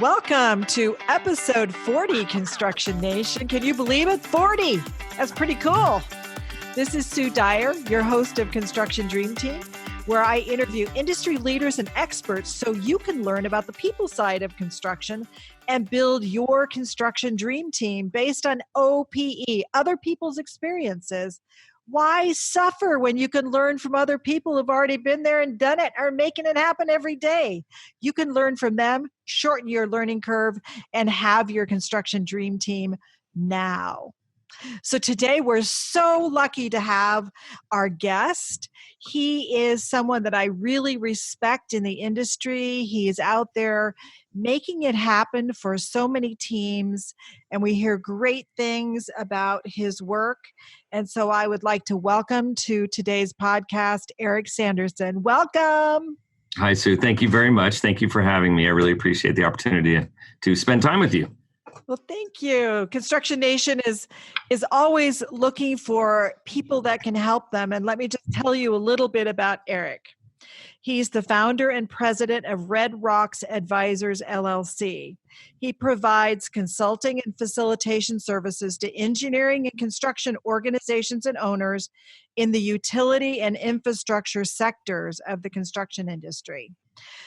Welcome to episode 40, Construction Nation. Can you believe it? 40. That's pretty cool. This is Sue Dyer, your host of Construction Dream Team, where I interview industry leaders and experts so you can learn about the people side of construction and build your construction dream team based on OPE, other people's experiences. Why suffer when you can learn from other people who've already been there and done it, are making it happen every day? You can learn from them, shorten your learning curve, and have your construction dream team now. So today we're so lucky to have our guest. He is someone that I really respect in the industry. He is out there making it happen for so many teams, and we hear great things about his work. And so I would like to welcome to today's podcast, Eric Sanderson. Welcome. Hi, Sue. Thank you very much. Thank you for having me. I really appreciate the opportunity to spend time with you. Well, thank you. Construction Nation is always looking for people that can help them. And let me just tell you a little bit about Eric. He's the founder and president of Red Rocks Advisors, LLC. He provides consulting and facilitation services to engineering and construction organizations and owners in the utility and infrastructure sectors of the construction industry.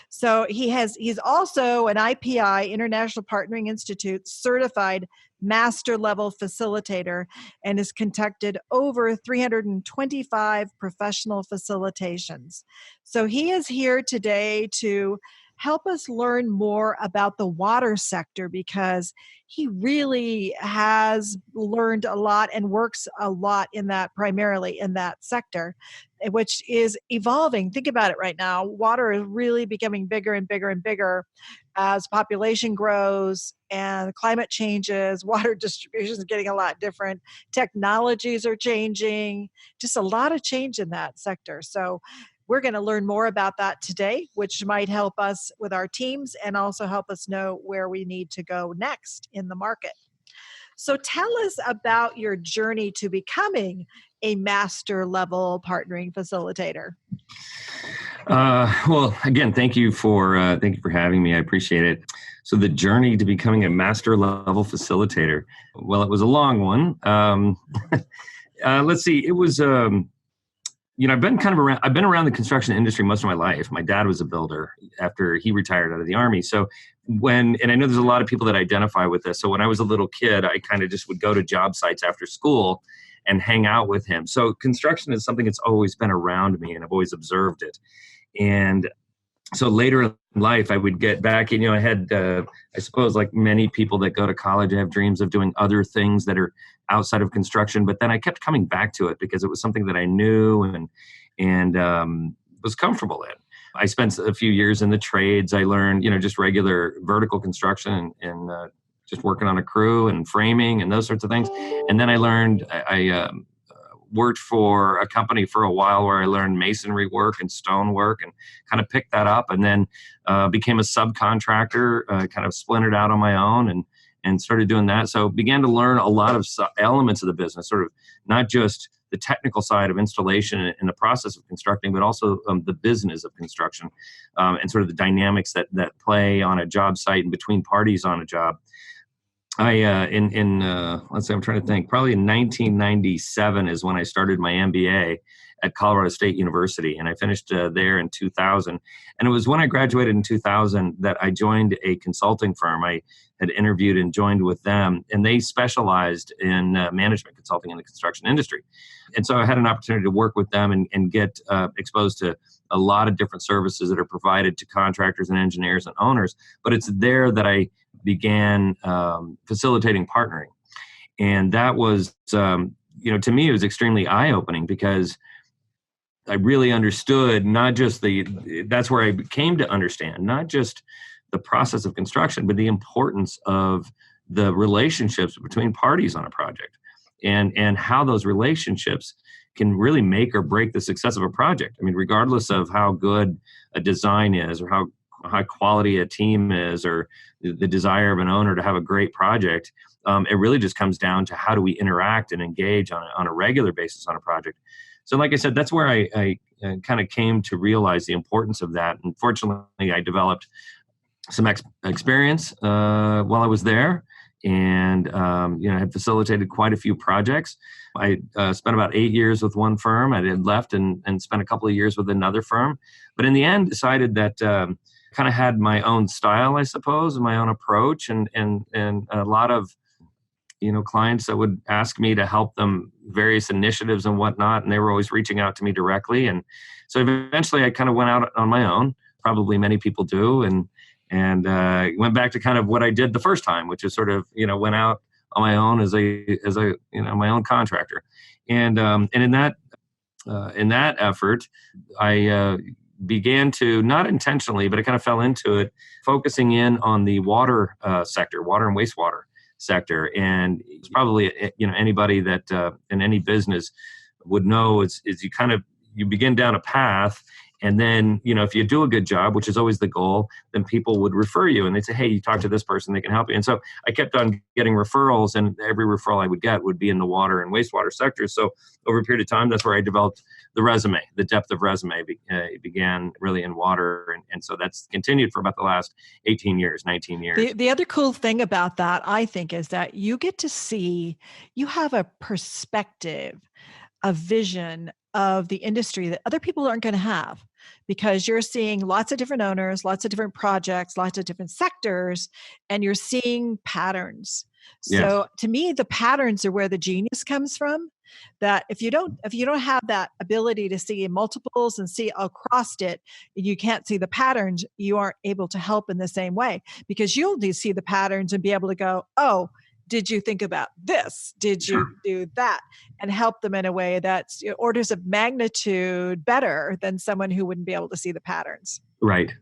So he's also an IPI, International Partnering Institute, certified master level facilitator and has conducted over 325 professional facilitations. So he is here today to help us learn more about the water sector because he really has learned a lot and works a lot in that, primarily in that sector, which is evolving. Think about it right now. Water is really becoming bigger and bigger and bigger as population grows and climate changes. Water distribution is getting a lot different. Technologies are changing, just a lot of change in that sector. So we're going to learn more about that today, which might help us with our teams and also help us know where we need to go next in the market. So tell us about your journey to becoming a master level partnering facilitator. Well, again, thank you for having me. I appreciate it. So the journey to becoming a master level facilitator. Well, it was a long one. Let's see. It was. I've been around the construction industry most of my life. My dad was a builder after he retired out of the Army. So and I know there's a lot of people that identify with this. So when I was a little kid, I kind of just would go to job sites after school and hang out with him. So construction is something that's always been around me and I've always observed it. And so later in life, I would get back and, I had, I suppose like many people that go to college, I have dreams of doing other things that are outside of construction. But then I kept coming back to it because it was something that I knew and was comfortable in. I spent a few years in the trades. I learned, just regular vertical construction and just working on a crew and framing and those sorts of things. And then I learned, I worked for a company for a while where I learned masonry work and stone work and kind of picked that up and then became a subcontractor, kind of splintered out on my own and started doing that. So began to learn a lot of elements of the business, sort of not just the technical side of installation and the process of constructing, but also the business of construction and sort of the dynamics that play on a job site and between parties on a job. Let's say I'm trying to think, probably in 1997 is when I started my MBA at Colorado State University, and I finished there in 2000. And it was when I graduated in 2000 that I joined a consulting firm. I had interviewed and joined with them, and they specialized in management consulting in the construction industry. And so I had an opportunity to work with them and get exposed to a lot of different services that are provided to contractors and engineers and owners. But it's there that I began facilitating partnering. And that was, to me, it was extremely eye-opening because I really understood that's where I came to understand, not just the process of construction, but the importance of the relationships between parties on a project and how those relationships can really make or break the success of a project. I mean, regardless of how good a design is or how high quality a team is or the desire of an owner to have a great project, it really just comes down to how do we interact and engage on a regular basis on a project. So like I said, that's where I kind of came to realize the importance of that. And fortunately, I developed some experience while I was there, and I had facilitated quite a few projects. I spent about 8 years with one firm. I had left and spent a couple of years with another firm, but in the end, decided that kind of had my own style, I suppose, and my own approach, and a lot of clients that would ask me to help them various initiatives and whatnot, and they were always reaching out to me directly. And so eventually, I kind of went out on my own. Probably many people do, and went back to kind of what I did the first time, which is sort of went out on my own as a my own contractor, and in that effort, I began to, not intentionally, but I kind of fell into it, focusing in on the water sector, water and wastewater sector. And it's probably anybody that in any business would know is you begin down a path, and then if you do a good job, which is always the goal, then people would refer you, and they'd say, hey, you talk to this person, they can help you. And so I kept on getting referrals, and every referral I would get would be in the water and wastewater sector. So over a period of time, that's where I developed the resume. The depth of resume began really in water, and so that's continued for about the last 18 years, 19 years. The other cool thing about that, I think, is that you get to see, you have a perspective, a vision of the industry that other people aren't going to have, because you're seeing lots of different owners, lots of different projects, lots of different sectors, and you're seeing patterns. Yes. So to me, the patterns are where the genius comes from. That if you don't have that ability to see multiples and see across it, you can't see the patterns, you aren't able to help in the same way, because you'll see the patterns and be able to go, oh, did you think about this? Did you do that? And help them in a way that's orders of magnitude better than someone who wouldn't be able to see the patterns. Right.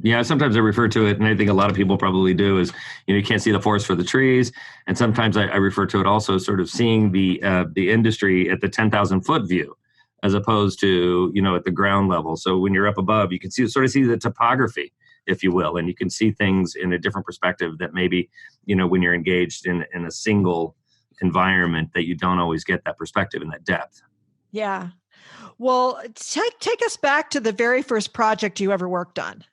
Yeah, sometimes I refer to it, and I think a lot of people probably do, is you can't see the forest for the trees. And sometimes I refer to it also as sort of seeing the industry at the 10,000 foot view, as opposed to at the ground level. So when you're up above, you can sort of see the topography, if you will, and you can see things in a different perspective that maybe when you're engaged in a single environment, that you don't always get that perspective and that depth. Yeah. Well, take us back to the very first project you ever worked on.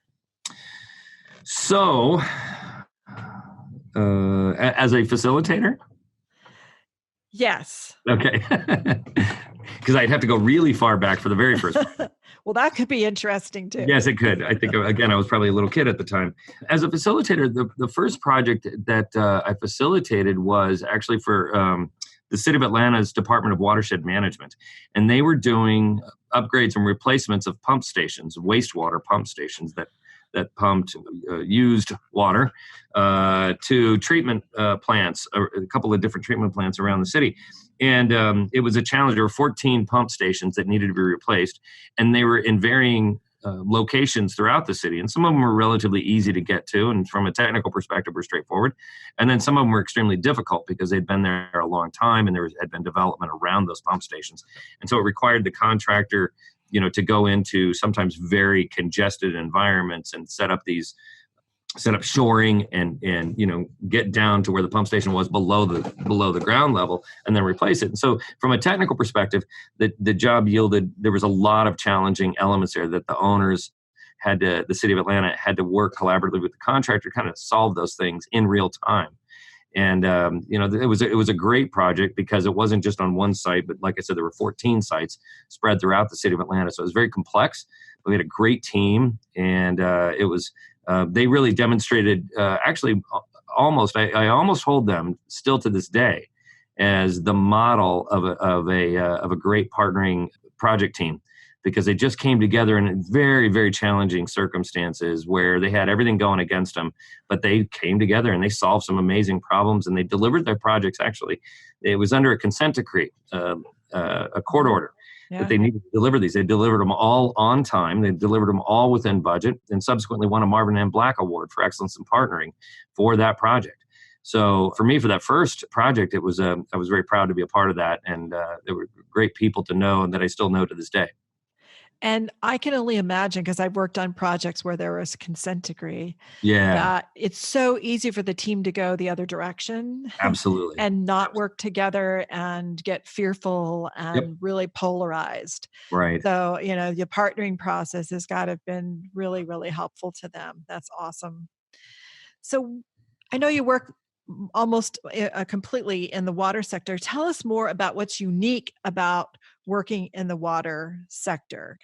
So, as a facilitator? Yes. Okay. Because I'd have to go really far back for the very first one. Well, that could be interesting too. Yes, it could. I think, again, I was probably a little kid at the time. As a facilitator, the first project that I facilitated was actually for the City of Atlanta's Department of Watershed Management. And they were doing upgrades and replacements of pump stations, wastewater pump stations that pumped used water to treatment plants, a couple of different treatment plants around the city. And it was a challenge. There were 14 pump stations that needed to be replaced, and they were in varying locations throughout the city. And some of them were relatively easy to get to, and from a technical perspective were straightforward. And then some of them were extremely difficult because they'd been there a long time, and there had been development around those pump stations. And so it required the contractor to go into sometimes very congested environments and set up shoring and get down to where the pump station was below the ground level, and then replace it. And so from a technical perspective, the job yielded, there was a lot of challenging elements there that the owners the City of Atlanta had to work collaboratively with the contractor to kind of solve those things in real time. And it was a great project because it wasn't just on one site, but like I said, there were 14 sites spread throughout the City of Atlanta. So it was very complex. We had a great team, and it was they really demonstrated. Actually, I almost hold them still to this day as the model of a great partnering project team, because they just came together in very, very challenging circumstances where they had everything going against them, but they came together and they solved some amazing problems, and they delivered their projects. Actually, it was under a consent decree, a court order. Yeah. That they needed to deliver these. They delivered them all on time. They delivered them all within budget, and subsequently won a Marvin M. Black Award for excellence in partnering for that project. So for me, for that first project, I was very proud to be a part of that, and there were great people to know and that I still know to this day. And I can only imagine, because I've worked on projects where there was a consent decree, that it's so easy for the team to go the other direction. Absolutely. And not work together and get fearful and really polarized. Right. So, the partnering process has got to have been really, really helpful to them. That's awesome. So I know you work almost completely in the water sector. Tell us more about what's unique about working in the water sector.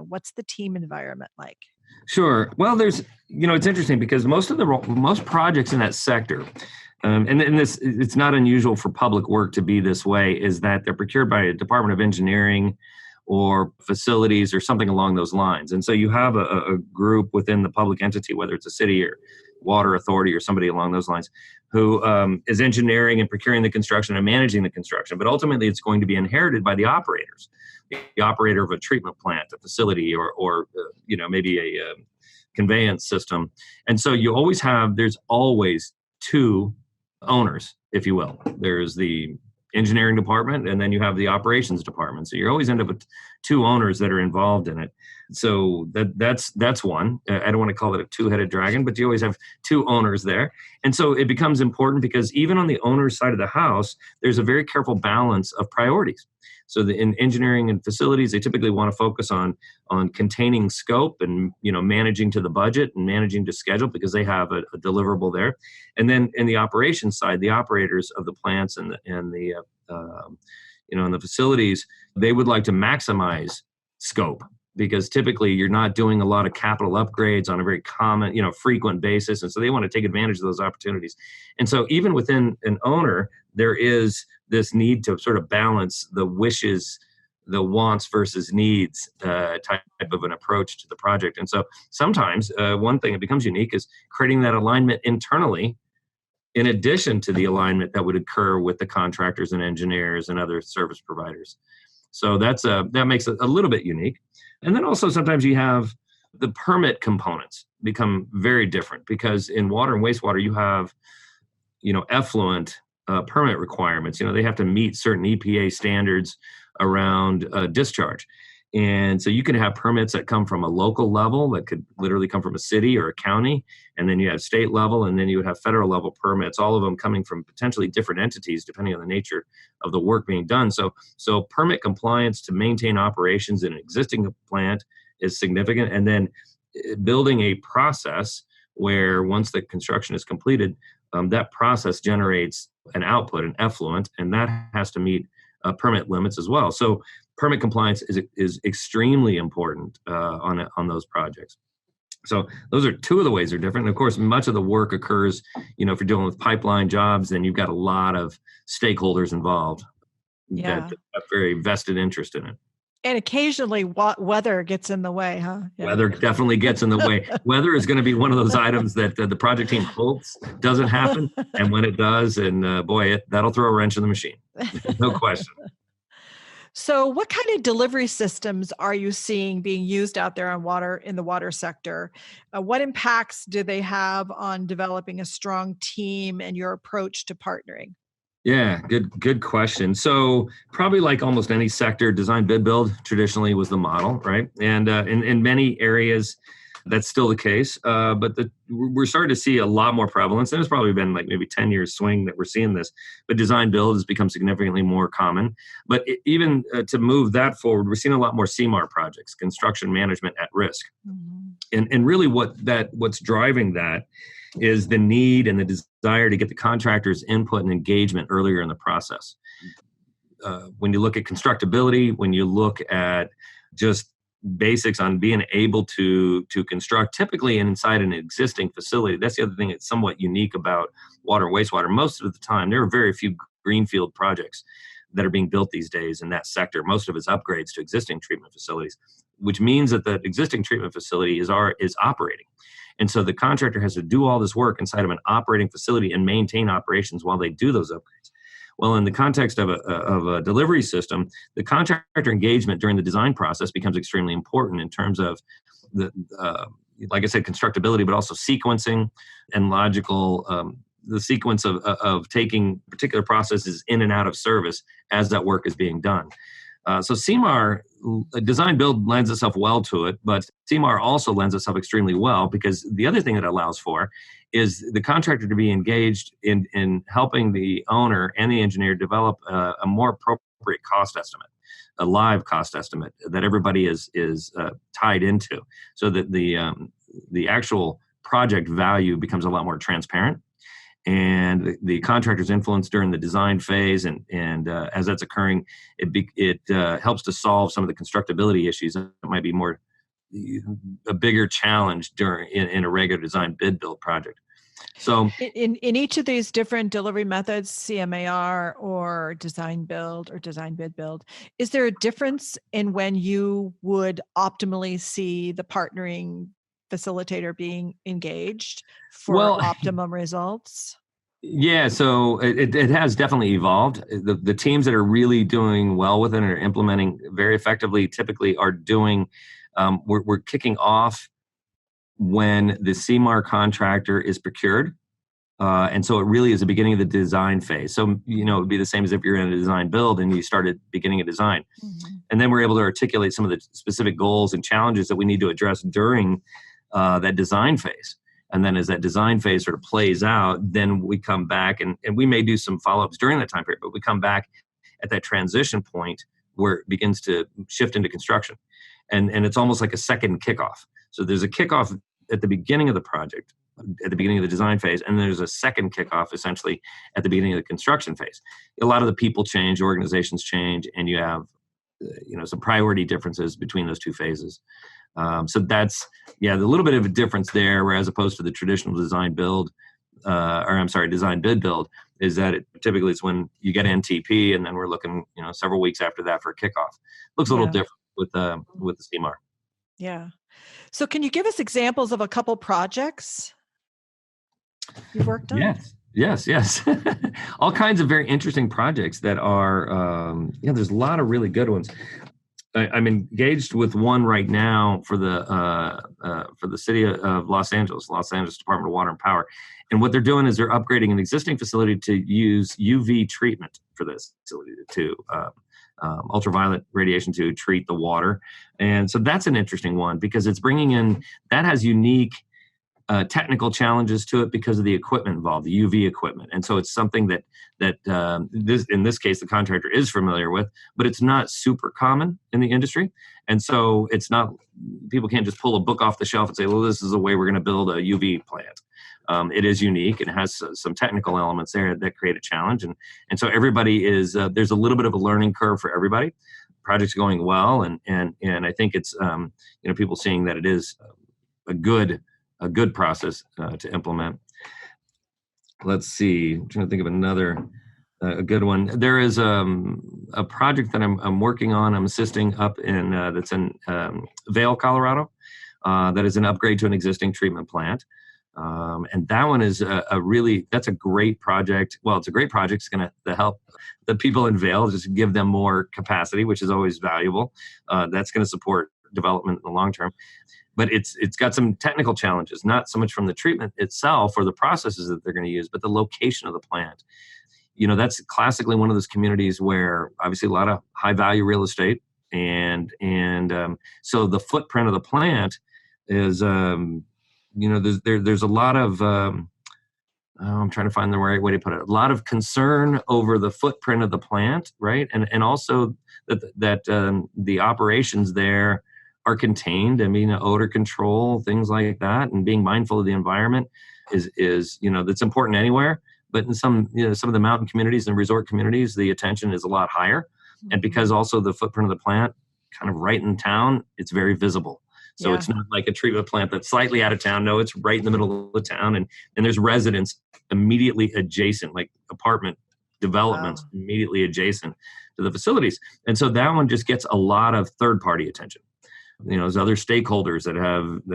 What's the team environment like? Sure. Well, it's interesting because most projects in that sector, and this it's not unusual for public work to be this way, is that they're procured by a Department of Engineering or facilities or something along those lines. And so you have a group within the public entity, whether it's a city or water authority or somebody along those lines, who is engineering and procuring the construction and managing the construction. But ultimately, it's going to be inherited by the operators, the operator of a treatment plant, a facility, or maybe a conveyance system. And so there's always two owners, if you will. There's the engineering department, and then you have the operations department. So you always end up with two owners that are involved in it. So that's one. I don't want to call it a two-headed dragon, but you always have two owners there. And so it becomes important because even on the owner's side of the house, there's a very careful balance of priorities. So in engineering and facilities, they typically want to focus on containing scope and managing to the budget and managing to schedule because they have a deliverable there. And then in the operations side, the operators of the plants and the facilities, they would like to maximize scope because typically you're not doing a lot of capital upgrades on a very common, frequent basis. And so they want to take advantage of those opportunities. And so even within an owner, there is this need to sort of balance the wishes, the wants versus needs type of an approach to the project. And so sometimes one thing that becomes unique is creating that alignment internally in addition to the alignment that would occur with the contractors and engineers and other service providers. So that makes it a little bit unique. And then also sometimes you have the permit components become very different because in water and wastewater, you have, effluent permit requirements. They have to meet certain EPA standards around discharge. And so you can have permits that come from a local level that could literally come from a city or a county. And then you have state level, and then you would have federal level permits, all of them coming from potentially different entities, depending on the nature of the work being done. So permit compliance to maintain operations in an existing plant is significant. And then building a process where once the construction is completed, that process generates an output, an effluent, and that has to meet permit limits as well. So permit compliance is extremely important on those projects. So those are two of the ways they're different. And of course, much of the work occurs, if you're dealing with pipeline jobs, then you've got a lot of stakeholders involved that have very vested interest in it. And occasionally weather gets in the way, huh? Yeah. Weather definitely gets in the way. Weather is going to be one of those items that the project team hopes doesn't happen. And when it does, and that'll throw a wrench in the machine. No question. So what kind of delivery systems are you seeing being used out there in the water sector? What impacts do they have on developing a strong team and your approach to partnering? Yeah, good question. So probably like almost any sector, design, bid, build traditionally was the model, right? And in many areas, that's still the case. But we're starting to see a lot more prevalence. And it's probably been like maybe 10 years swing that we're seeing this. But design, build has become significantly more common. But even to move that forward, we're seeing a lot more CMAR projects, construction management at risk. Mm-hmm. And really what's driving that is the need and the desire to get the contractor's input and engagement earlier in the process. When you look at constructability, when you look at just basics on being able to construct, typically inside an existing facility, that's the other thing that's somewhat unique about water and wastewater. Most of the time, there are very few greenfield projects that are being built these days in that sector. Most of it's upgrades to existing treatment facilities, which means that the existing treatment facility is operating. And so the contractor has to do all this work inside of an operating facility and maintain operations while they do those upgrades. Well, in the context of a delivery system, the contractor engagement during the design process becomes extremely important in terms of like I said, constructability, but also sequencing and logical, the sequence of taking particular processes in and out of service as that work is being done. So CMAR, design build lends itself well to it, but CMAR also lends itself extremely well because the other thing that it allows for is the contractor to be engaged in helping the owner and the engineer develop a more appropriate cost estimate, a live cost estimate that everybody is tied into, so that the actual project value becomes a lot more transparent, and the contractor's influence during the design phase, and as that's occurring, it helps to solve some of the constructability issues that might be a bigger challenge in a regular design bid build project. So in each of these different delivery methods, CMAR or design build or design bid build, is there a difference in when you would optimally see the partnering facilitator being engaged for optimum results? Yeah, so it has definitely evolved. The teams that are really doing well with it and are implementing very effectively typically are doing, we're kicking off when the CMAR contractor is procured. And so it really is the beginning of the design phase. So, it would be the same as if you're in a design build and you started beginning a design. Mm-hmm. And then we're able to articulate some of the specific goals and challenges that we need to address during that design phase. And then as that design phase sort of plays out, then we come back and we may do some follow-ups during that time period, but we come back at that transition point where it begins to shift into construction. And it's almost like a second kickoff. So there's a kickoff at the beginning of the project, at the beginning of the design phase, and there's a second kickoff essentially at the beginning of the construction phase. A lot of the people change, organizations change, and you have some priority differences between those two phases. So that's the little bit of a difference there, where as opposed to the traditional design build, design bid build, is that typically it's when you get NTP, and then we're looking several weeks after that for a kickoff. Looks a little different with the CMAR. Yeah. So can you give us examples of a couple projects you've worked on? Yes. All kinds of very interesting projects that are, there's a lot of really good ones. I'm engaged with one right now for the city of Los Angeles Department of Water and Power. And what they're doing is they're upgrading an existing facility to use UV treatment for this facility, to ultraviolet radiation to treat the water. And so that's an interesting one, because it's bringing in, that has unique technical challenges to it because of the equipment involved, the UV equipment. And so it's something that in this case, the contractor is familiar with, but it's not super common in the industry. And so it's not, people can't just pull a book off the shelf and say, well, this is the way we're going to build a UV plant. It is unique and has some technical elements there that create a challenge. And so everybody is, there's a little bit of a learning curve for everybody. The project's going well. And I think it's, people seeing that it is a good process to implement. Let's see. I'm trying to think of another a good one. There is a project that I'm working on. I'm assisting up in that's in Vail, Colorado. That is an upgrade to an existing treatment plant. And that one is that's a great project. Well, it's a great project. It's going to help the people in Vail, just give them more capacity, which is always valuable. That's going to support development in the long term. But it's got some technical challenges, not so much from the treatment itself or the processes that they're going to use, but the location of the plant. That's classically one of those communities where obviously a lot of high value real estate, and so the footprint of the plant is there's a lot of I'm trying to find the right way to put it. A lot of concern over the footprint of the plant, right? And also that the operations there are contained. I mean, odor control, things like that, and being mindful of the environment is that's important anywhere. But in some of the mountain communities and resort communities, the attention is a lot higher. Mm-hmm. And because also the footprint of the plant, kind of right in town, it's very visible. So it's not like a treatment plant that's slightly out of town. No, it's right in the middle of the town. And there's residents immediately adjacent, like apartment developments immediately adjacent to the facilities. And so that one just gets a lot of third-party attention. There's other stakeholders that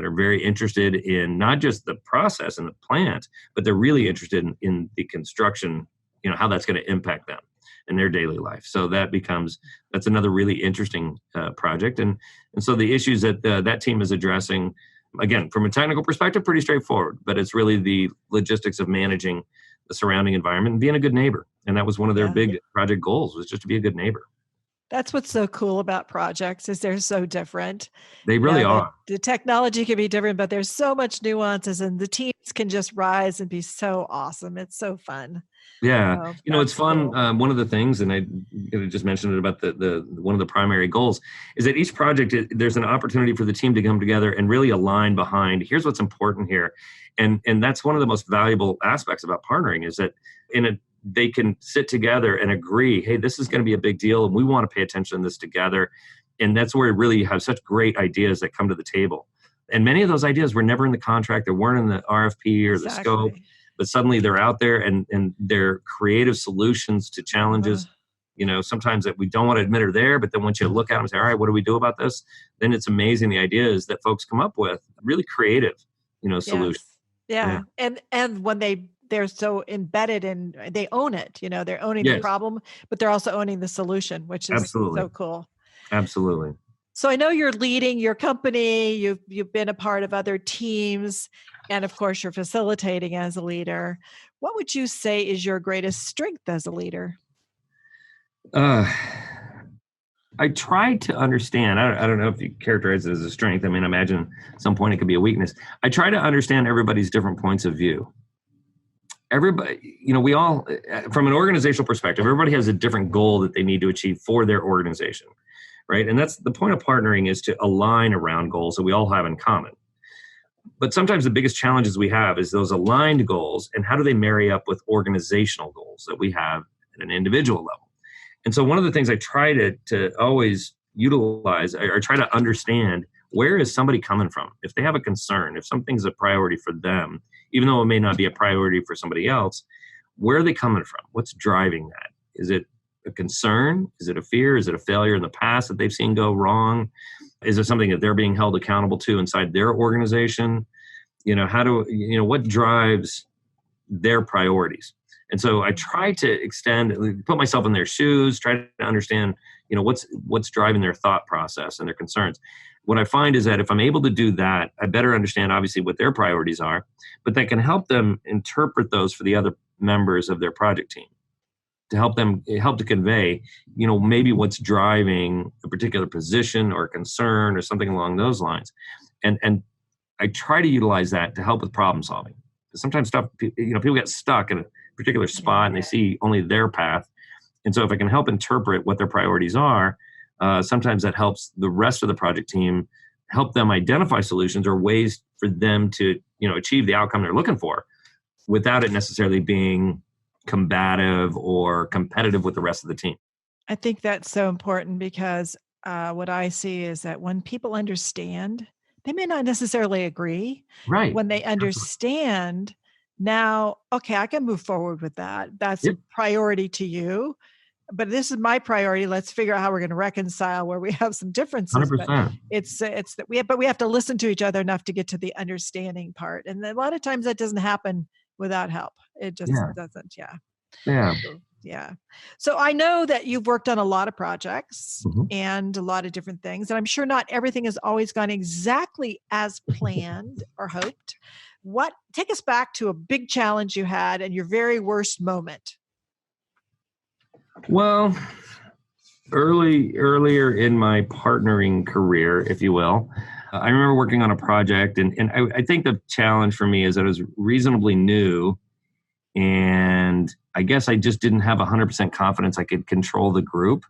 are very interested in not just the process and the plant, but they're really interested in the construction, how that's going to impact them in their daily life. So that's another really interesting project. And so the issues that that team is addressing, again, from a technical perspective, pretty straightforward, but it's really the logistics of managing the surrounding environment and being a good neighbor. And that was one of their big project goals, was just to be a good neighbor. That's what's so cool about projects is they're so different. They really are. The technology can be different, but there's so much nuances and the teams can just rise and be so awesome. It's so fun. Yeah, So it's that's fun. cool. One of the things, and I just mentioned it about the one of the primary goals, is that each project there's an opportunity for the team to come together and really align behind. Here's what's important here, and that's one of the most valuable aspects about partnering is that they can sit together and agree. Hey, this is going to be a big deal, and we want to pay attention to this together. And that's where really you have such great ideas that come to the table. And many of those ideas were never in the contract, they weren't in the RFP or the scope. Exactly. But suddenly they're out there and they're creative solutions to challenges, sometimes that we don't want to admit are there. But then once you look at them and say, all right, what do we do about this? Then it's amazing the ideas that folks come up with, really creative, solutions. Yes. Yeah. And when they're so embedded and they own it, they're owning the Yes, problem, but they're also owning the solution, which is absolutely. so cool. Absolutely. So I know you're leading your company, you've been a part of other teams, and of course you're facilitating as a leader. What would you say is your greatest strength as a leader? I try to understand. I don't know if you characterize it as a strength. I mean, I imagine at some point it could be a weakness. I try to understand everybody's different points of view. Everybody, we all, from an organizational perspective, everybody has a different goal that they need to achieve for their organization, right? And that's the point of partnering, is to align around goals that we all have in common. But sometimes the biggest challenges we have is those aligned goals, and how do they marry up with organizational goals that we have at an individual level? And so one of the things I try to always utilize, or try to understand, where is somebody coming from? If they have a concern, if something's a priority for them, even though it may not be a priority for somebody else, where are they coming from? What's driving that? Is it a concern? Is it a fear? Is it a failure in the past that they've seen go wrong? Is it something that they're being held accountable to inside their organization? What drives their priorities? And so I try to put myself in their shoes, try to understand, what's driving their thought process and their concerns. What I find is that if I'm able to do that, I better understand obviously what their priorities are, but that can help them interpret those for the other members of their project team, to help to convey, maybe what's driving a particular position or concern or something along those lines. And I try to utilize that to help with problem solving. Sometimes people get stuck in a particular spot and they see only their path. And so if I can help interpret what their priorities are, sometimes that helps the rest of the project team, help them identify solutions or ways for them to, achieve the outcome they're looking for, without it necessarily being combative or competitive with the rest of the team. I think that's so important because what I see is that when people understand, they may not necessarily agree. Right. When they understand, now, okay, I can move forward with that. That's Yep. a priority to you, but this is my priority. Let's figure out how we're going to reconcile where we have some differences. 100%. But it's that we have to listen to each other enough to get to the understanding part, and a lot of times that doesn't happen without help. It just Yeah. doesn't. Yeah. Yeah. Yeah. So I know that you've worked on a lot of projects Mhm. and a lot of different things, and I'm sure not everything has always gone exactly as planned or hoped. Take us back to a big challenge you had and your very worst moment. Well, earlier in my partnering career, if you will, I remember working on a project, and I think the challenge for me is that it was reasonably new, and I guess I just didn't have 100% confidence I could control the group.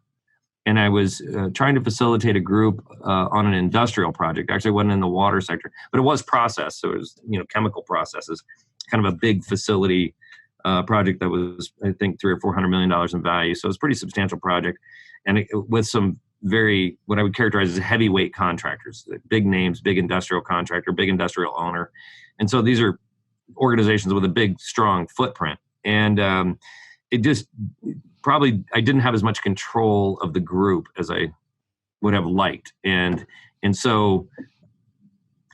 And I was trying to facilitate a group on an industrial project. Actually, it wasn't in the water sector, but it was process. So it was, chemical processes, kind of a big facility project that was, I think, $300 or $400 million in value. So it was a pretty substantial project, and with some very, what I would characterize as heavyweight contractors, big names, big industrial contractor, big industrial owner. And so these are organizations with a big, strong footprint. And it just probably, I didn't have as much control of the group as I would have liked. And so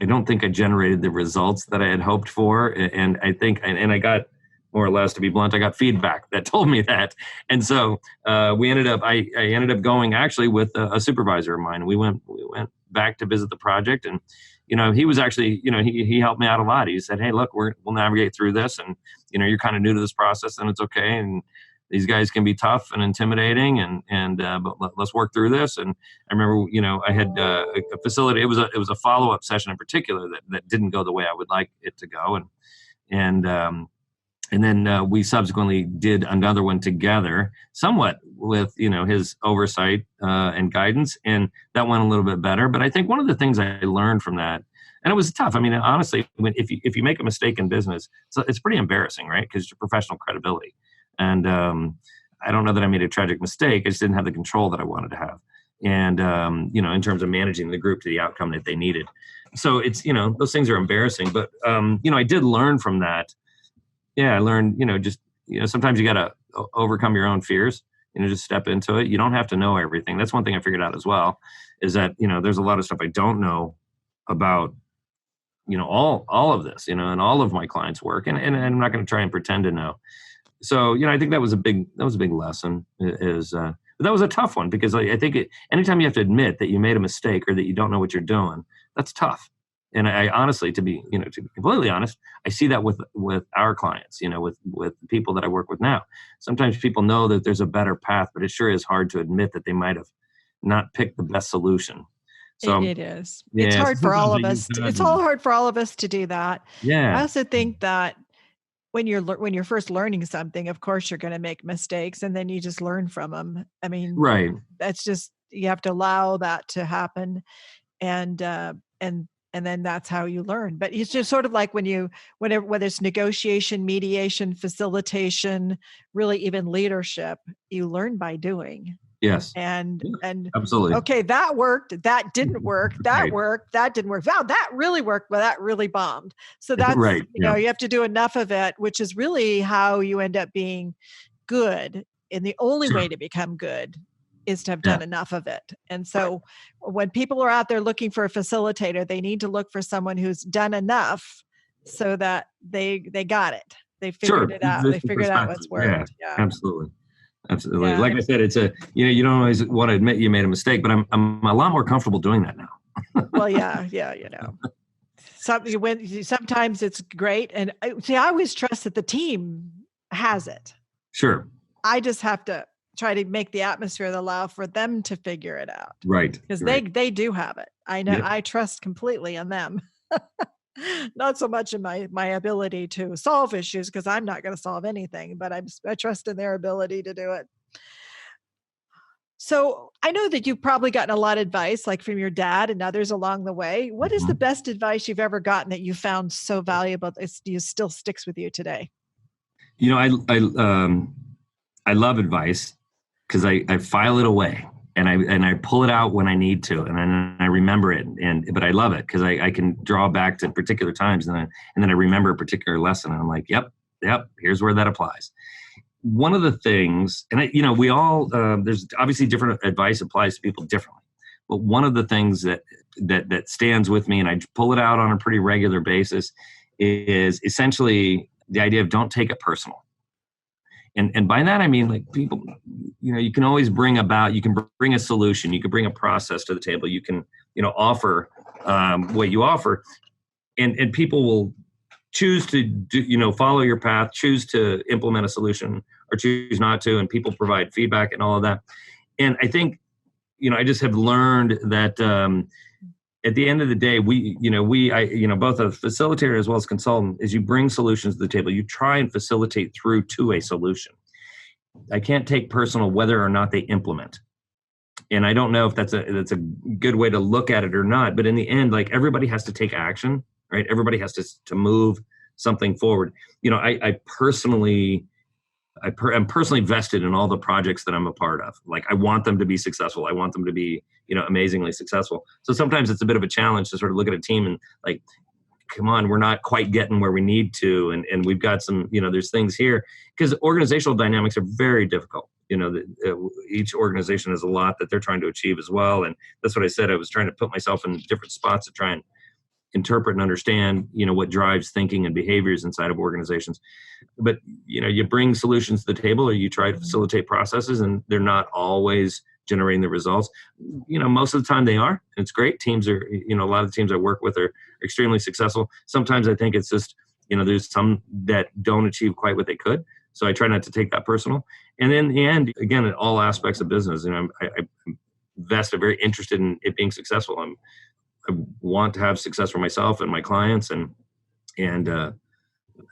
I don't think I generated the results that I had hoped for. And I think, and I got, more or less, to be blunt, I got feedback that told me that. And so I ended up going actually with a supervisor of mine. We went back to visit the project, and he was actually, he helped me out a lot. He said, "Hey, look, we'll navigate through this, and you're kind of new to this process, and it's okay." And these guys can be tough and intimidating, but let's work through this. And I remember, I had a facility. It was a follow-up session in particular that didn't go the way I would like it to go, and then we subsequently did another one together, somewhat with his oversight and guidance, and that went a little bit better. But I think one of the things I learned from that, and it was tough. I mean, honestly, if you make a mistake in business, it's pretty embarrassing, right? Because it's your professional credibility. And I don't know that I made a tragic mistake. I just didn't have the control that I wanted to have, and in terms of managing the group to the outcome that they needed. So it's those things are embarrassing, but I did learn from that. Yeah, I learned, sometimes you got to overcome your own fears, just step into it. You don't have to know everything. That's one thing I figured out as well, is that, there's a lot of stuff I don't know about, all of this, and all of my clients' work. And I'm not going to try and pretend to know. So, I think that was a big lesson but that was a tough one, because I think anytime you have to admit that you made a mistake or that you don't know what you're doing, that's tough. And I honestly, to be completely honest, I see that with our clients, with the people that I work with now. Sometimes people know that there's a better path, but it sure is hard to admit that they might have not picked the best solution. So it is. Yeah, it's hard for all of us. It's all hard for all of us to do that. Yeah. I also think that when you're first learning something, of course you're going to make mistakes, and then you just learn from them. I mean, right. That's just, you have to allow that to happen, and then that's how you learn. But it's just sort of like whether it's negotiation, mediation, facilitation, really even leadership, you learn by doing. Yes. And absolutely. Okay, that worked. That didn't work. That worked. That didn't work. Wow, that really worked, but that really bombed. So that's right. You have to do enough of it, which is really how you end up being good. And the only way to become good is to have done enough of it. And so when people are out there looking for a facilitator, they need to look for someone who's done enough so that they got it. They figured it out. They figured out what's worked. Yeah. Absolutely. Yeah. Like I said, it's you don't always want to admit you made a mistake, but I'm a lot more comfortable doing that now. Well, yeah. Sometimes it's great. And I always trust that the team has it. Sure. I just have to try to make the atmosphere that allow for them to figure it out. Right. Because they do have it. I know. Yep. I trust completely in them. Not so much in my ability to solve issues, because I'm not going to solve anything, but I trust in their ability to do it. So I know that you've probably gotten a lot of advice, like from your dad and others along the way. What is the best advice you've ever gotten that you found so valuable that still sticks with you today? I love advice, because I file it away and I pull it out when I need to, and I remember it. But I love it because I can draw back to particular times, and then I remember a particular lesson, and I'm like, yep, here's where that applies. One of the things, and we all there's obviously different advice applies to people differently, but one of the things that stands with me, and I pull it out on a pretty regular basis, is essentially the idea of don't take it personal. And by that, I mean, like, people, you can always bring a solution. You can bring a process to the table. You can, offer what you offer, and people will choose to do, follow your path, choose to implement a solution, or choose not to. And people provide feedback and all of that. And I think, I just have learned that at the end of the day, we both a facilitator as well as consultant, is you bring solutions to the table. You try and facilitate through to a solution. I can't take personal whether or not they implement. And I don't know if that's a good way to look at it or not. But in the end, like, everybody has to take action, right? Everybody has to move something forward. I'm personally vested in all the projects that I'm a part of. Like, I want them to be successful. I want them to be, amazingly successful. So sometimes it's a bit of a challenge to sort of look at a team and, like, come on, we're not quite getting where we need to. And we've got some, there's things here, because organizational dynamics are very difficult. Each organization has a lot that they're trying to achieve as well. And that's what I said. I was trying to put myself in different spots to try and interpret and understand, what drives thinking and behaviors inside of organizations. But, you bring solutions to the table, or you try to facilitate processes, and they're not always generating the results. Most of the time they are. And it's great. Teams are, a lot of the teams I work with are extremely successful. Sometimes I think it's just, there's some that don't achieve quite what they could. So I try not to take that personal. And in the end, again, in all aspects of business, I'm very interested in it being successful. I want to have success for myself and my clients, and I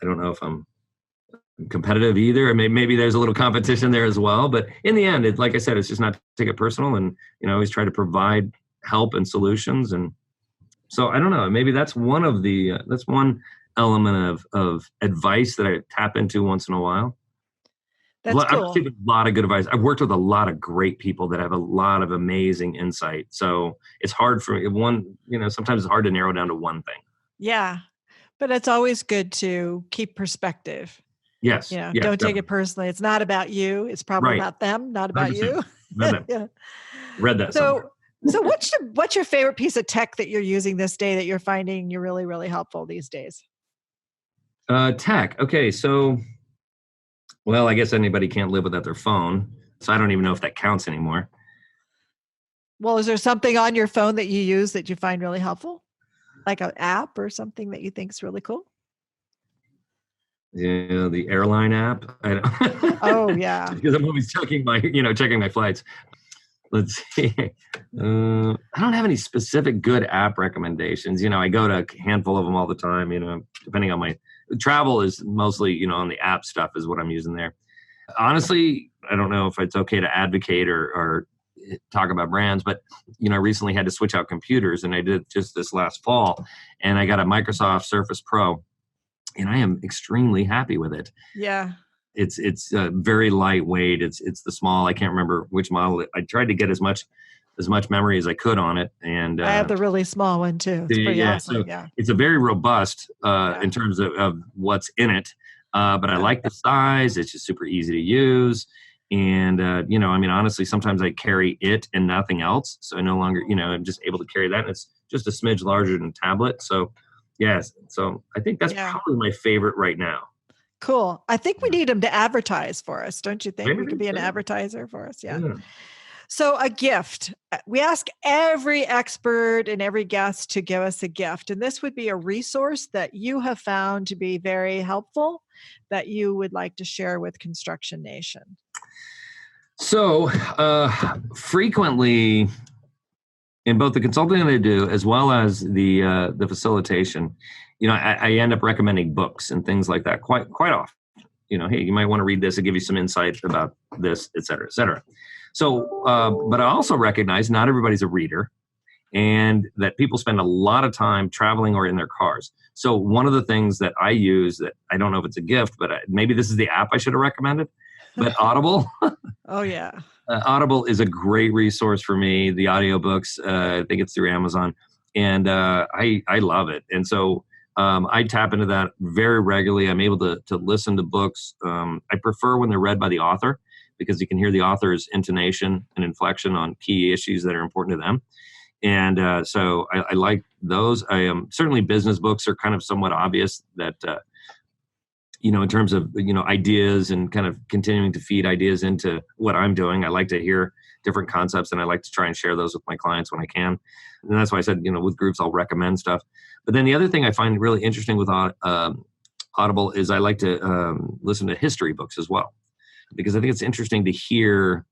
don't know if I'm competitive either. Maybe there's a little competition there as well. But in the end, like I said, it's just not to take it personal, and I always try to provide help and solutions. And so I don't know. Maybe that's one element of advice that I tap into once in a while. That's I've cool. received a lot of good advice. I've worked with a lot of great people that have a lot of amazing insight. So it's hard for sometimes it's hard to narrow down to one thing. Yeah. But it's always good to keep perspective. Yes. Don't definitely. take it personally. It's not about you. It's probably Right. about them, not about 100%. You. Read that somewhere. So what's your favorite piece of tech that you're using this day that you're finding you're really, really helpful these days? Tech. Okay. So, well, I guess anybody can't live without their phone. So I don't even know if that counts anymore. Well, is there something on your phone that you use that you find really helpful? Like an app or something that you think is really cool? Yeah, the airline app. Oh yeah. Because I'm always checking my flights. Let's see. I don't have any specific good app recommendations. I go to a handful of them all the time, depending on my travel is mostly, on the app stuff is what I'm using there. Honestly, I don't know if it's okay to advocate or talk about brands, but, I recently had to switch out computers, and I did just this last fall, and I got a Microsoft Surface Pro, and I am extremely happy with it. Yeah. It's very lightweight. It's the small. I can't remember which model. I tried to get as much memory as I could on it, and I have the really small one too. It's pretty awesome. So it's a very robust in terms of what's in it. But I like the size. It's just super easy to use, and honestly, sometimes I carry it and nothing else. So I no longer, I'm just able to carry that. And it's just a smidge larger than a tablet. So yes, so I think that's probably my favorite right now. Cool. I think we need them to advertise for us. Don't you think? We could be an advertiser for us. Yeah. So a gift. We ask every expert and every guest to give us a gift. And this would be a resource that you have found to be very helpful that you would like to share with Construction Nation. So frequently in both the consulting that I do as well as the facilitation, I end up recommending books and things like that quite often. Hey, you might want to read this and give you some insight about this, et cetera, et cetera. So, but I also recognize not everybody's a reader, and that people spend a lot of time traveling or in their cars. So one of the things that I use that I don't know if it's a gift, but maybe this is the app I should have recommended, but Audible. Oh, yeah. Audible is a great resource for me. The audiobooks, I think it's through Amazon, and I love it. And so I tap into that very regularly. I'm able to listen to books. I prefer when they're read by the author, because you can hear the author's intonation and inflection on key issues that are important to them. And so I like those. Certainly business books are kind of somewhat obvious that, in terms of, ideas and kind of continuing to feed ideas into what I'm doing. I like to hear different concepts, and I like to try and share those with my clients when I can. And that's why I said, with groups, I'll recommend stuff. But then the other thing I find really interesting with Audible is I like to listen to history books as well, because I think it's interesting to hear,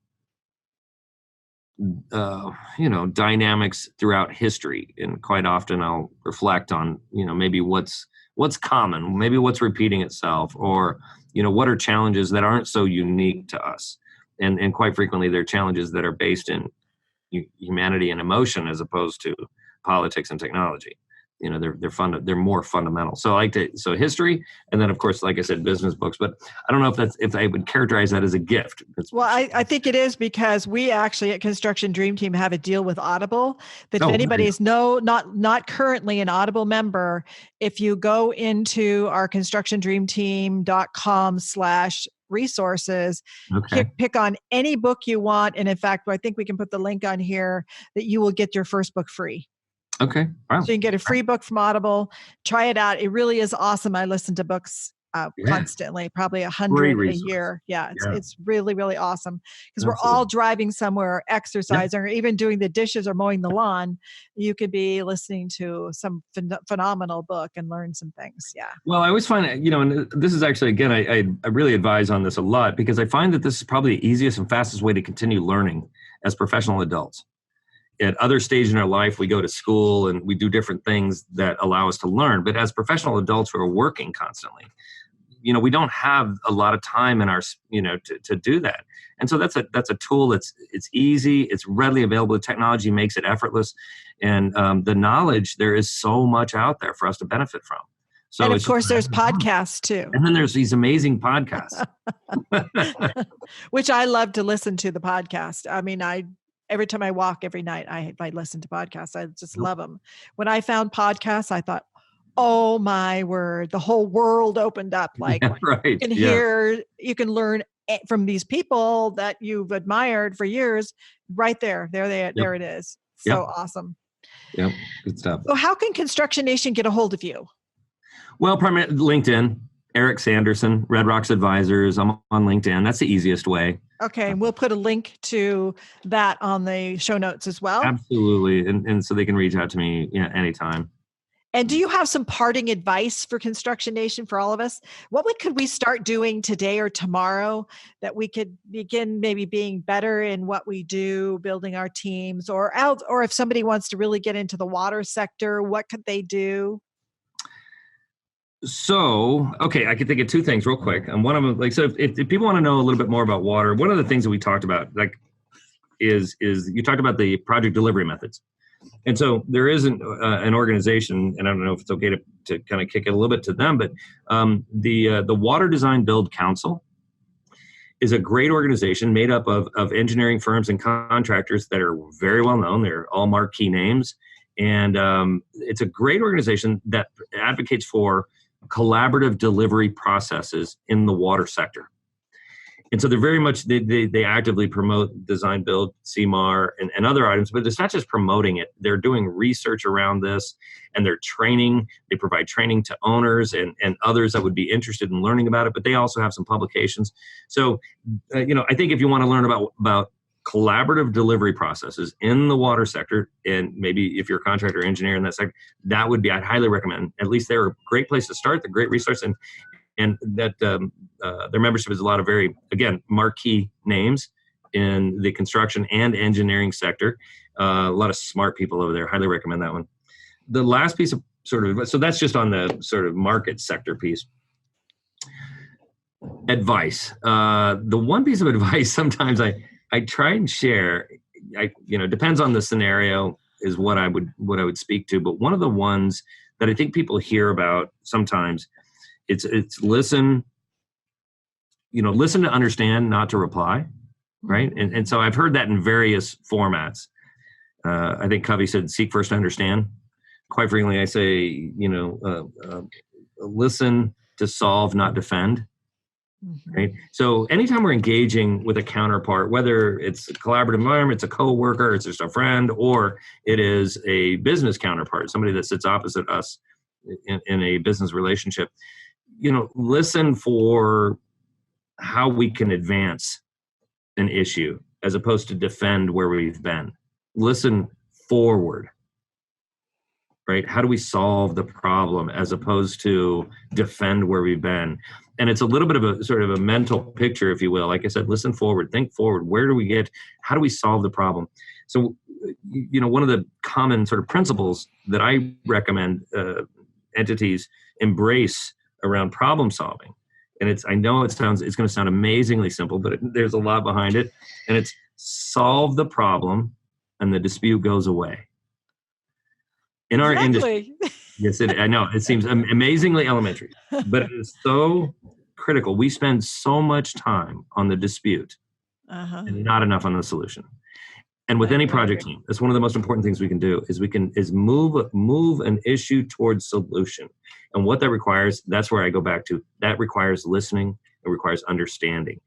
dynamics throughout history. And quite often I'll reflect on, maybe what's common, maybe what's repeating itself, or, what are challenges that aren't so unique to us. And quite frequently they're challenges that are based in humanity and emotion as opposed to politics and technology. They're more fundamental. So history, and then of course, like I said, business books. But I don't know if I would characterize that as a gift. Well, I think it is, because we actually at Construction Dream Team have a deal with Audible that if anybody's not currently an Audible member, if you go into our constructiondreamteam.com/resources, pick on any book you want. And in fact, I think we can put the link on here that you will get your first book free. Okay. Wow. So you can get a free book from Audible. Try it out. It really is awesome. I listen to books Yeah. constantly, probably Great 100 a resource. year. Yeah, Yeah. it's really, really awesome because we're Absolutely. all driving somewhere, or Yeah. exercising, or even doing the dishes or mowing the lawn. You could be listening to some phenomenal book and learn some things. Yeah. Well, I always find, and this is actually, again, I really advise on this a lot because I find that this is probably the easiest and fastest way to continue learning as professional adults. At other stages in our life, we go to school and we do different things that allow us to learn. But as professional adults who are working constantly, we don't have a lot of time in our, to do that. And so that's a tool it's easy, it's readily available. Technology makes it effortless. And the knowledge, there is so much out there for us to benefit from. So And of it's just, course, there's podcasts too, and then there's these amazing podcasts. which I love to listen to the podcast. I mean, every time I walk every night, I listen to podcasts. I just love them. When I found podcasts, I thought, oh my word, the whole world opened up. Like Yeah, right. you can hear, you can learn from these people that you've admired for years right there. There it is. So awesome. Yep. Good stuff. So how can Construction Nation get a hold of you? Well, primarily LinkedIn, Eric Sanderson, Red Rocks Advisors. I'm on LinkedIn. That's the easiest way. Okay. And we'll put a link to that on the show notes as well. Absolutely. And so they can reach out to me anytime. And do you have some parting advice for Construction Nation for all of us? What could we start doing today or tomorrow that we could begin maybe being better in what we do, building our teams, or if somebody wants to really get into the water sector, what could they do? So, okay, I can think of two things real quick. And one of them, if people want to know a little bit more about water, one of the things that we talked about, is you talked about the project delivery methods. And so there is an organization, and I don't know if it's okay to kind of kick it a little bit to them, but the Water Design Build Council is a great organization made up of engineering firms and contractors that are very well known. They're all marquee names. And it's a great organization that advocates for collaborative delivery processes in the water sector. And so they're very much, they actively promote design, build, CMAR, and other items, but it's not just promoting it. They're doing research around this, and they're training. They provide training to owners and others that would be interested in learning about it, but they also have some publications. So, I think if you want to learn about collaborative delivery processes in the water sector, and maybe if you're a contractor or engineer in that sector, I'd highly recommend. At least they're a great place to start. They're great resource, and that their membership is a lot of very, again, marquee names in the construction and engineering sector. A lot of smart people over there. Highly recommend that one. The last piece of so that's just on the sort of market sector piece. Advice. The one piece of advice sometimes I try and share, depends on the scenario, is what I would speak to. But one of the ones that I think people hear about sometimes, it's listen to understand, not to reply, right? And so I've heard that in various formats. I think Covey said, seek first to understand. Quite frequently, I say, listen to solve, not defend. Right. So anytime we're engaging with a counterpart, whether it's a collaborative environment, it's a coworker, it's just a friend, or it is a business counterpart, somebody that sits opposite us in a business relationship, listen for how we can advance an issue as opposed to defend where we've been. Listen forward. Right? How do we solve the problem as opposed to defend where we've been? And it's a little bit of a sort of a mental picture, if you will. Like I said, listen forward, think forward. Where do we get? How do we solve the problem? So, one of the common sort of principles that I recommend entities embrace around problem solving, and I know it's going to sound amazingly simple, but there's a lot behind it. And it's solve the problem, and the dispute goes away. In our industry, yes, I know it seems amazingly elementary, but it is so critical. We spend so much time on the dispute and not enough on the solution. And with any project team, that's one of the most important things we can do is move an issue towards solution. And what that requires, that's where I go back to. That requires listening. It requires understanding.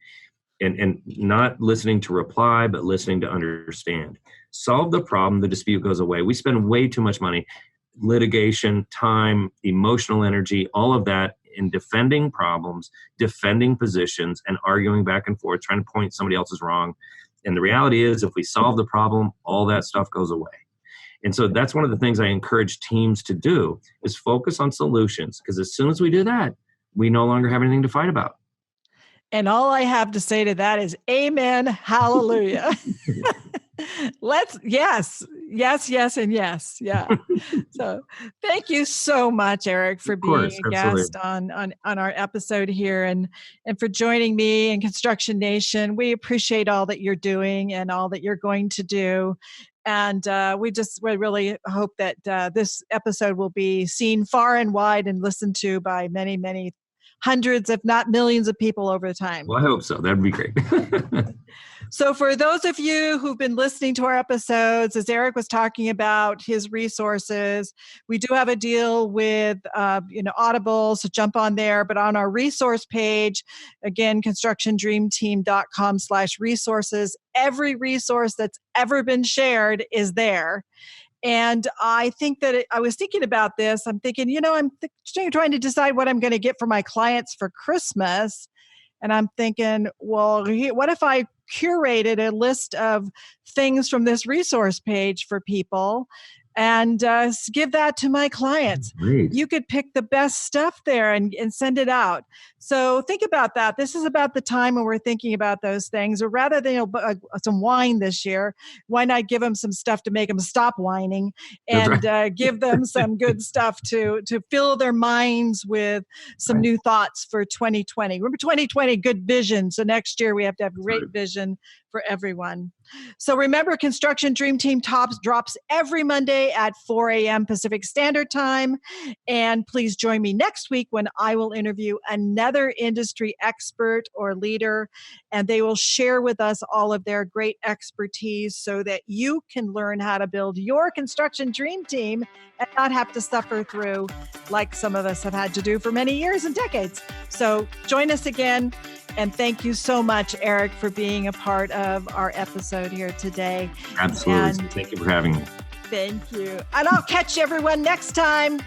And not listening to reply, but listening to understand. Solve the problem, the dispute goes away. We spend way too much money, litigation, time, emotional energy, all of that in defending problems, defending positions, and arguing back and forth, trying to point somebody else is wrong. And the reality is, if we solve the problem, all that stuff goes away. And so that's one of the things I encourage teams to do, is focus on solutions. Because as soon as we do that, we no longer have anything to fight about. And all I have to say to that is amen, hallelujah. Yes, and yes. Yeah. So thank you so much, Eric, for being a guest on our episode here and for joining me in Construction Nation. We appreciate all that you're doing and all that you're going to do. And we really hope that this episode will be seen far and wide and listened to by many, many hundreds, if not millions of people over time. Well, I hope so. That'd be great. So for those of you who've been listening to our episodes, as Eric was talking about his resources, we do have a deal with, Audible, so jump on there. But on our resource page, again, constructiondreamteam.com/resources, every resource that's ever been shared is there. And I think that I was thinking about this. I'm thinking, I'm trying to decide what I'm going to get for my clients for Christmas. And I'm thinking, well, what if I curated a list of things from this resource page for people and give that to my clients? Great. You could pick the best stuff there and send it out. So think about that. This is about the time when we're thinking about those things. Or rather than some wine this year, why not give them some stuff to make them stop whining and give them some good stuff to fill their minds with some new thoughts for 2020. Remember 2020, good vision. So next year we have to have great vision for everyone. So remember, Construction Dream Team drops every Monday at 4 a.m. Pacific Standard Time. And please join me next week when I will interview another industry expert or leader, and they will share with us all of their great expertise so that you can learn how to build your construction dream team and not have to suffer through like some of us have had to do for many years and decades. So join us again. And thank you so much, Eric, for being a part of our episode here today. Absolutely. Thank you for having me. Thank you. And I'll catch everyone next time.